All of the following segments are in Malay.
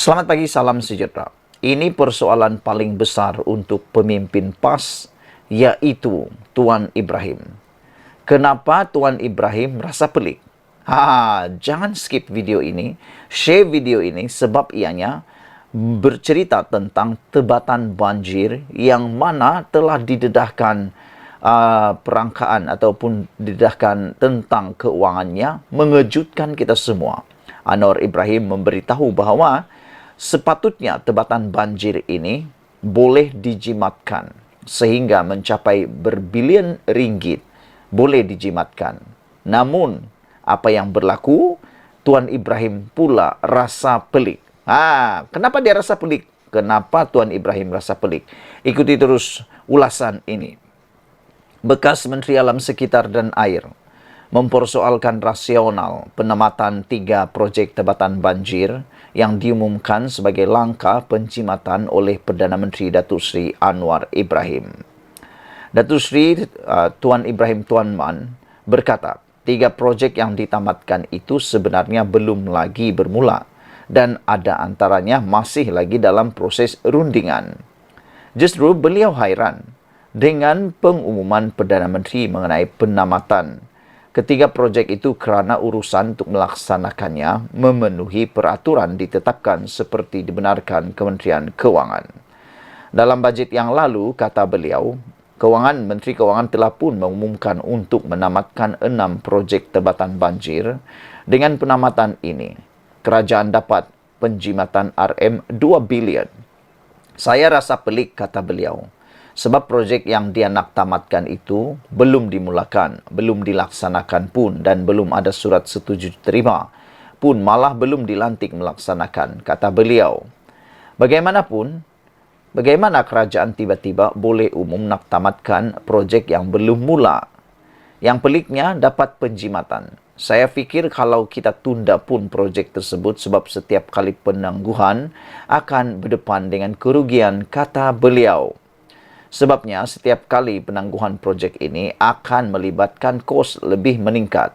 Selamat pagi, salam sejahtera. Ini persoalan paling besar untuk pemimpin PAS, yaitu Tuan Ibrahim. Kenapa Tuan Ibrahim rasa pelik? Jangan skip video ini, share video ini sebab ianya bercerita tentang tebatan banjir yang mana telah didedahkan perangkaan ataupun didedahkan tentang keuangannya, mengejutkan kita semua. Anwar Ibrahim memberitahu bahawa sepatutnya tebatan banjir ini boleh dijimatkan sehingga mencapai berbilion ringgit, boleh dijimatkan. Namun, apa yang berlaku? Tuan Ibrahim pula rasa pelik. Kenapa dia rasa pelik? Kenapa Tuan Ibrahim rasa pelik? Ikuti terus ulasan ini. Bekas Menteri Alam Sekitar dan Air mempersoalkan rasional penamatan 3 projek tebatan banjir yang diumumkan sebagai langkah penjimatan oleh Perdana Menteri Datuk Seri Anwar Ibrahim. Datuk Seri Tuan Ibrahim Tuan Man berkata, 3 projek yang ditamatkan itu sebenarnya belum lagi bermula dan ada antaranya masih lagi dalam proses rundingan. Justru beliau hairan dengan pengumuman Perdana Menteri mengenai penamatan ketiga projek itu kerana urusan untuk melaksanakannya memenuhi peraturan ditetapkan seperti dibenarkan Kementerian Kewangan. Dalam bajet yang lalu, kata beliau, Menteri Kewangan telah pun mengumumkan untuk menamatkan 6 projek tebatan banjir. Dengan penamatan ini, kerajaan dapat penjimatan RM 2 bilion. Saya rasa pelik, kata beliau. Sebab projek yang dia nak tamatkan itu belum dimulakan, belum dilaksanakan pun dan belum ada surat setuju terima pun malah belum dilantik melaksanakan, kata beliau. Bagaimanapun, bagaimana kerajaan tiba-tiba boleh umum nak tamatkan projek yang belum mula? Yang peliknya dapat penjimatan. Saya fikir kalau kita tunda pun projek tersebut sebab setiap kali penangguhan akan berdepan dengan kerugian, kata beliau. Sebabnya, setiap kali penangguhan projek ini akan melibatkan kos lebih meningkat.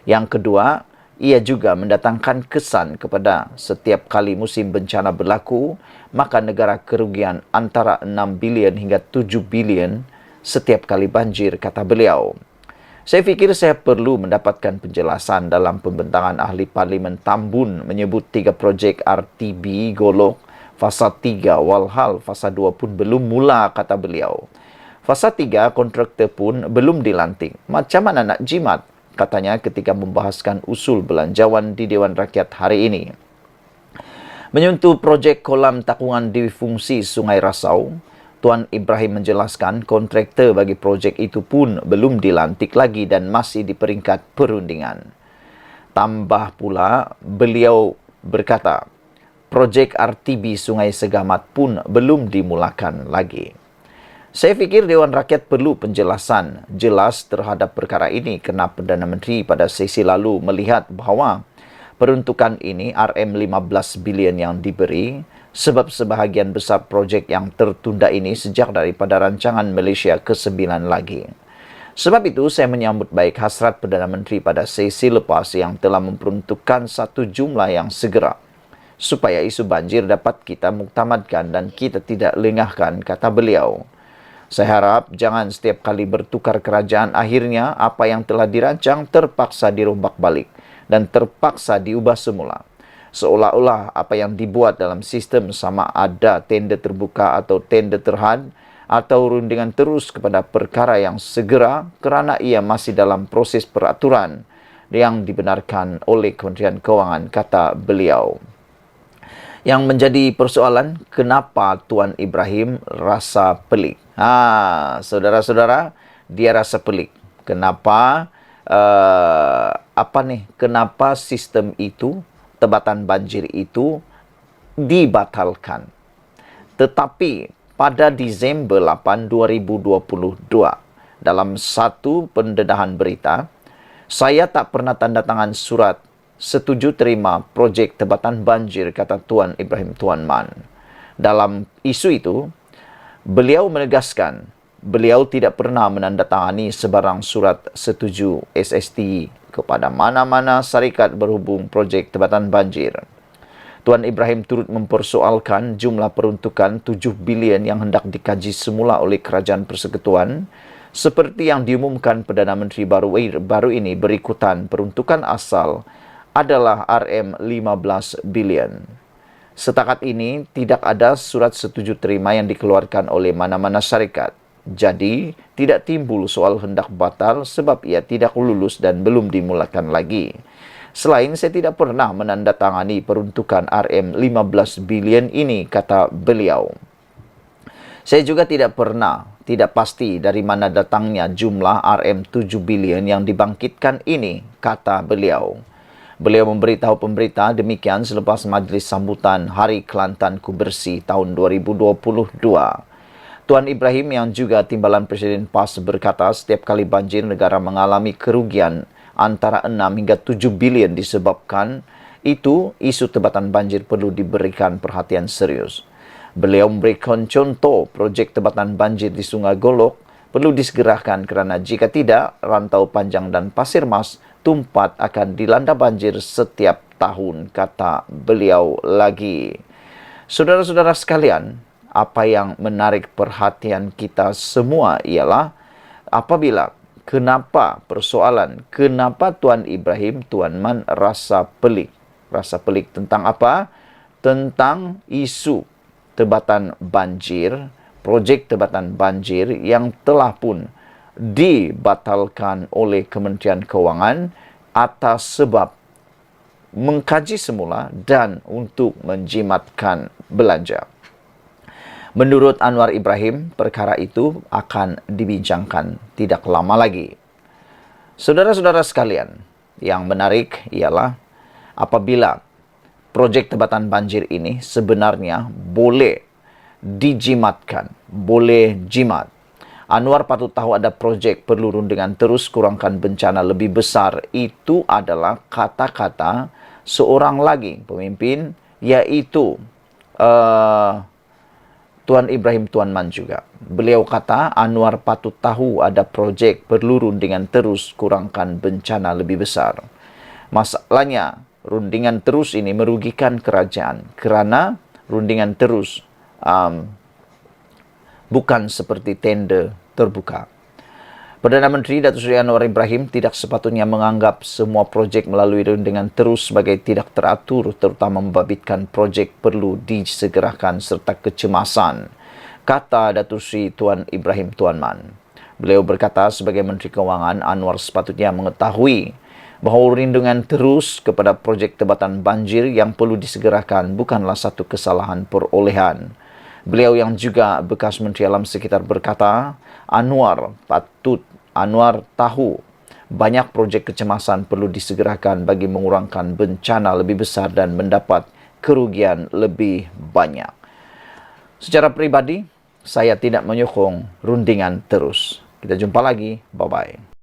Yang kedua, ia juga mendatangkan kesan kepada setiap kali musim bencana berlaku, maka negara kerugian antara 6 bilion hingga 7 bilion setiap kali banjir, kata beliau. Saya fikir saya perlu mendapatkan penjelasan dalam pembentangan ahli Parlimen Tambun menyebut 3 projek RTB Golok Fasa 3 walhal Fasa 2 pun belum mula, kata beliau. Fasa 3 kontraktor pun belum dilantik. Macam mana nak jimat? Katanya ketika membahaskan usul belanjawan di Dewan Rakyat hari ini. Menyentuh projek kolam takungan di fungsi Sungai Rasau, Tuan Ibrahim menjelaskan kontraktor bagi projek itu pun belum dilantik lagi dan masih di peringkat perundingan. Tambah pula, beliau berkata, projek RTB Sungai Segamat pun belum dimulakan lagi. Saya fikir Dewan Rakyat perlu penjelasan jelas terhadap perkara ini kerana Perdana Menteri pada sesi lalu melihat bahawa peruntukan ini RM 15 bilion yang diberi sebab sebahagian besar projek yang tertunda ini sejak daripada rancangan Malaysia ke-9 lagi. Sebab itu, saya menyambut baik hasrat Perdana Menteri pada sesi lepas yang telah memperuntukkan satu jumlah yang segera supaya isu banjir dapat kita muktamadkan dan kita tidak lengahkan, kata beliau. Saya harap jangan setiap kali bertukar kerajaan akhirnya apa yang telah dirancang terpaksa dirombak balik dan terpaksa diubah semula. Seolah-olah apa yang dibuat dalam sistem sama ada tender terbuka atau tender terhad atau rundingan terus kepada perkara yang segera kerana ia masih dalam proses peraturan yang dibenarkan oleh Kementerian Kewangan, kata beliau. Yang menjadi persoalan, kenapa Tuan Ibrahim rasa pelik? Saudara-saudara, dia rasa pelik. Kenapa? Kenapa sistem itu, tebatan banjir itu dibatalkan? Tetapi pada Disember 8, 2022, dalam satu pendedahan berita, saya tak pernah tanda tangan surat setuju terima projek tebatan banjir, kata Tuan Ibrahim Tuan Man. Dalam isu itu, beliau menegaskan beliau tidak pernah menandatangani sebarang surat setuju SST kepada mana-mana syarikat berhubung projek tebatan banjir. Tuan Ibrahim turut mempersoalkan jumlah peruntukan 7 bilion yang hendak dikaji semula oleh Kerajaan Persekutuan seperti yang diumumkan Perdana Menteri baru ini berikutan peruntukan asal adalah RM15 bilion. Setakat ini tidak ada surat setuju terima yang dikeluarkan oleh mana-mana syarikat. Jadi, tidak timbul soal hendak batal sebab ia tidak lulus dan belum dimulakan lagi. Selain saya tidak pernah menandatangani peruntukan RM15 bilion ini, kata beliau. Saya juga tidak pasti dari mana datangnya jumlah RM7 bilion yang dibangkitkan ini, kata beliau. Beliau memberitahu pemberita demikian selepas majlis sambutan Hari Kelantanku Bersih tahun 2022. Tuan Ibrahim yang juga timbalan Presiden PAS berkata setiap kali banjir negara mengalami kerugian antara 6 hingga 7 bilion disebabkan itu, isu tebatan banjir perlu diberikan perhatian serius. Beliau memberikan contoh projek tebatan banjir di Sungai Golok perlu disegerakan kerana jika tidak, rantau panjang dan Pasir Mas Tumpat akan dilanda banjir setiap tahun, kata beliau lagi. Saudara-saudara sekalian, apa yang menarik perhatian kita semua ialah apabila kenapa Tuan Ibrahim, Tuan Man rasa pelik. Rasa pelik tentang apa? Tentang isu tebatan banjir, projek tebatan banjir yang telah pun dibatalkan oleh Kementerian Kewangan atas sebab mengkaji semula dan untuk menjimatkan belanja. Menurut Anwar Ibrahim, perkara itu akan dibincangkan tidak lama lagi. Saudara-saudara sekalian, yang menarik ialah apabila projek tebatan banjir ini sebenarnya boleh dijimatkan, boleh jimat. Anwar patut tahu ada projek perlu rundingan terus kurangkan bencana lebih besar. Itu adalah kata-kata seorang lagi pemimpin, yaitu Tuan Ibrahim Tuan Man juga. Beliau kata Anwar patut tahu ada projek perlu rundingan terus kurangkan bencana lebih besar. Masalahnya, rundingan terus ini merugikan kerajaan kerana rundingan terus bukan seperti tender terbuka. Perdana Menteri Datuk Seri Anwar Ibrahim tidak sepatutnya menganggap semua projek melalui rundingan terus sebagai tidak teratur, terutama membabitkan projek perlu disegerakan serta kecemasan, kata Datuk Seri Tuan Ibrahim Tuan Man. Beliau berkata sebagai Menteri Kewangan, Anwar sepatutnya mengetahui bahawa rundingan terus kepada projek tebatan banjir yang perlu disegerakan bukanlah satu kesalahan perolehan. Beliau yang juga bekas Menteri Alam Sekitar berkata, Anwar tahu banyak projek kecemasan perlu disegerakan bagi mengurangkan bencana lebih besar dan mendapat kerugian lebih banyak. Secara pribadi, saya tidak menyokong rundingan terus. Kita jumpa lagi. Bye-bye.